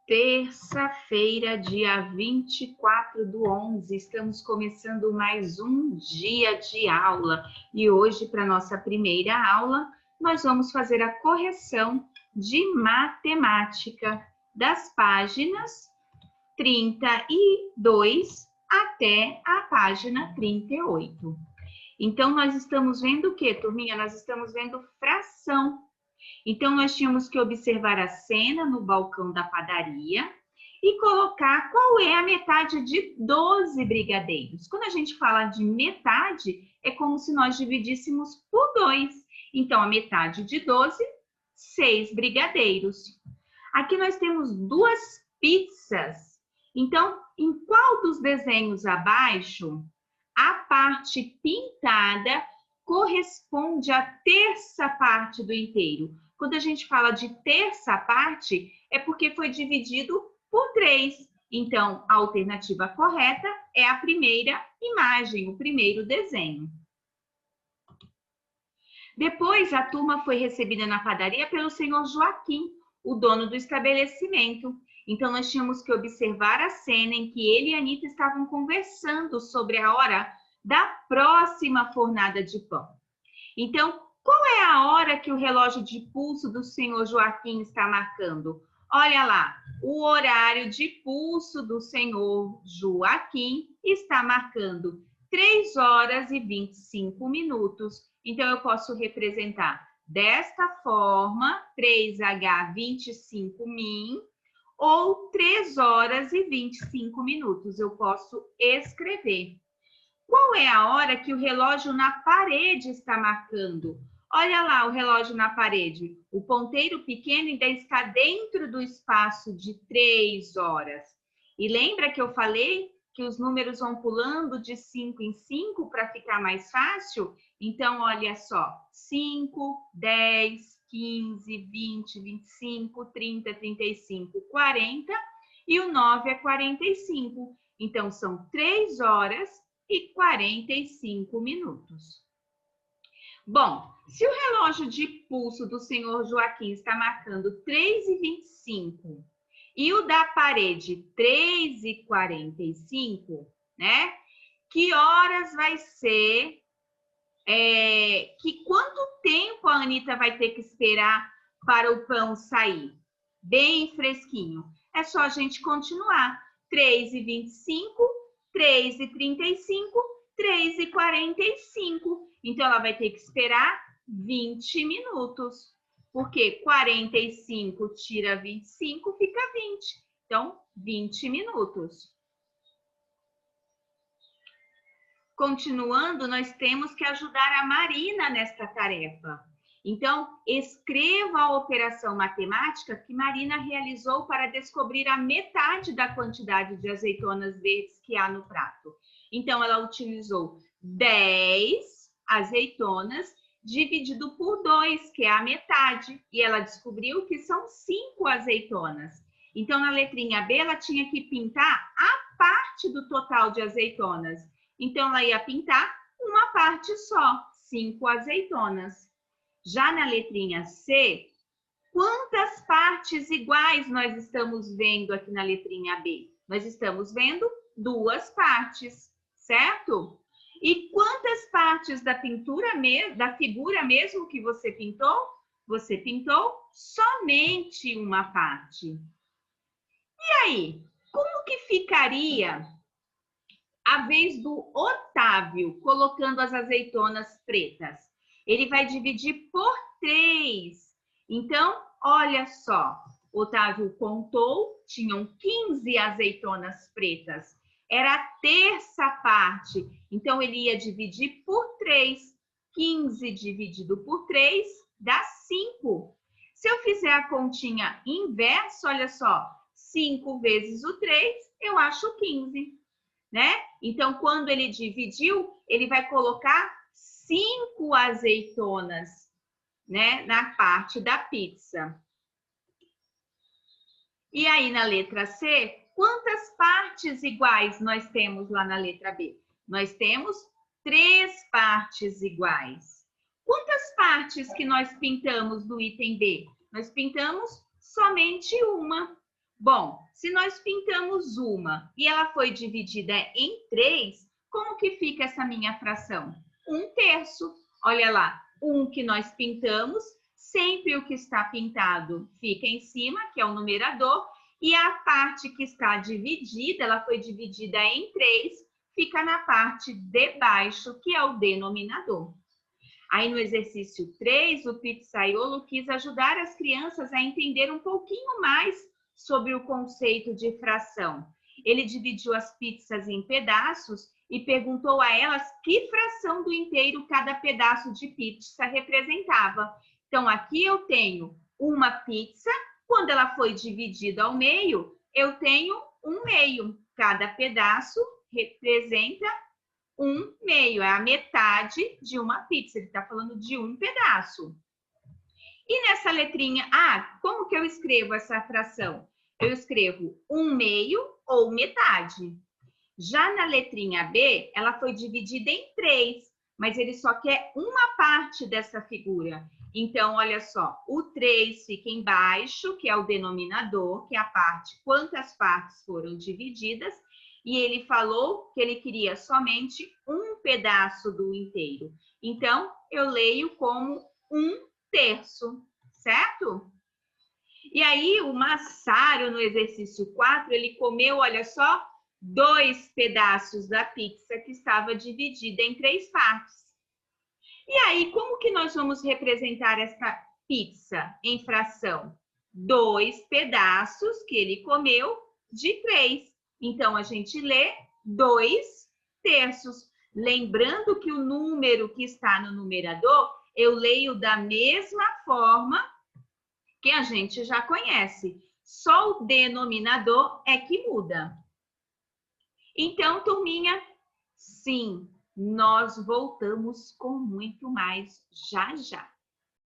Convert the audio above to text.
Terça-feira, dia 24/11, estamos começando mais um dia de aula. E hoje, para nossa primeira aula, nós vamos fazer a correção de matemática das páginas 32 até a página 38. Então, nós estamos vendo o quê, turminha? Nós estamos vendo fração. Então, nós tínhamos que observar a cena no balcão da padaria e colocar qual é a metade de 12 brigadeiros. Quando a gente fala de metade, é como se nós dividíssemos por 2. Então, a metade de 12, 6 brigadeiros. Aqui nós temos 2 pizzas. Então, em qual dos desenhos abaixo, a parte pintada corresponde à terça parte do inteiro? Quando a gente fala de terça parte, é porque foi dividido por 3. Então, a alternativa correta é a primeira imagem, o primeiro desenho. Depois, a turma foi recebida na padaria pelo senhor Joaquim, o dono do estabelecimento. Então, nós tínhamos que observar a cena em que ele e a Anitta estavam conversando sobre a hora da próxima fornada de pão. Então, qual é a hora que o relógio de pulso do senhor Joaquim está marcando? Olha lá, o horário de pulso do senhor Joaquim está marcando 3 horas e 25 minutos. Então, eu posso representar desta forma, 3H25min, ou 3 horas e 25 minutos. Eu posso escrever. Qual é a hora que o relógio na parede está marcando? Olha lá o relógio na parede. O ponteiro pequeno ainda está dentro do espaço de 3 horas. E lembra que eu falei que os números vão pulando de 5 em 5 para ficar mais fácil? Então, olha só. 5, 10, 15, 20, 25, 30, 35, 40. E o 9 é 45. Então, são 3 horas e 45 minutos. Bom, se o relógio de pulso do senhor Joaquim está marcando 3h25 e o da parede 3h45, né? Que horas vai ser? Quanto tempo a Anitta vai ter que esperar para o pão sair? Bem fresquinho. É só a gente continuar. 3h25, 3h35, 3h45. Então, ela vai ter que esperar 20 minutos. Porque 45 tira 25, fica 20. Então, 20 minutos. Continuando, nós temos que ajudar a Marina nesta tarefa. Então, escreva a operação matemática que Marina realizou para descobrir a metade da quantidade de azeitonas verdes que há no prato. Então, ela utilizou 10 azeitonas dividido por 2, que é a metade. E ela descobriu que são 5 azeitonas. Então, na letrinha B, ela tinha que pintar a parte do total de azeitonas. Então, ela ia pintar uma parte só, 5 azeitonas. Já na letrinha C, quantas partes iguais nós estamos vendo aqui na letrinha B? Nós estamos vendo 2 partes, certo? E quantas partes da pintura, da figura mesmo que você pintou? Você pintou somente uma parte. E aí, como que ficaria a vez do Otávio colocando as azeitonas pretas? Ele vai dividir por 3. Então, olha só. Otávio contou, tinham 15 azeitonas pretas. Era a terça parte. Então, ele ia dividir por 3. 15 dividido por 3 dá 5. Se eu fizer a continha inversa, olha só. 5 vezes o 3, eu acho 15. Né? Então, quando ele dividiu, ele vai colocar 5 azeitonas, né, na parte da pizza. E aí, na letra C, quantas partes iguais nós temos lá na letra B? Nós temos 3 partes iguais. Quantas partes que nós pintamos no item B? Nós pintamos somente uma. Bom, se nós pintamos uma e ela foi dividida em 3, como que fica essa minha fração? 1/3. Olha lá, um que nós pintamos, sempre o que está pintado fica em cima, que é o numerador, e a parte que está dividida, ela foi dividida em 3, fica na parte de baixo, que é o denominador. Aí no exercício 3, o Pizzaiolo quis ajudar as crianças a entender um pouquinho mais sobre o conceito de fração. Ele dividiu as pizzas em pedaços e perguntou a elas que fração do inteiro cada pedaço de pizza representava. Então, aqui eu tenho uma pizza, quando ela foi dividida ao meio, eu tenho 1/2. Cada pedaço representa 1/2, é a metade de uma pizza. Ele está falando de um pedaço. E nessa letrinha A, como que eu escrevo essa fração? Eu escrevo 1/2 ou metade. Já na letrinha B, ela foi dividida em 3, mas ele só quer uma parte dessa figura. Então, olha só, o 3 fica embaixo, que é o denominador, que é a parte, quantas partes foram divididas, e ele falou que ele queria somente um pedaço do inteiro. Então, eu leio como 1/3, certo? E aí, o Massaro, no exercício 4, ele comeu, olha só, 2 pedaços da pizza que estava dividida em 3 partes. E aí, como que nós vamos representar essa pizza em fração? 2 pedaços que ele comeu de 3. Então, a gente lê 2/3. Lembrando que o número que está no numerador, eu leio da mesma forma que a gente já conhece. Só o denominador é que muda. Então, turminha, sim, nós voltamos com muito mais já já.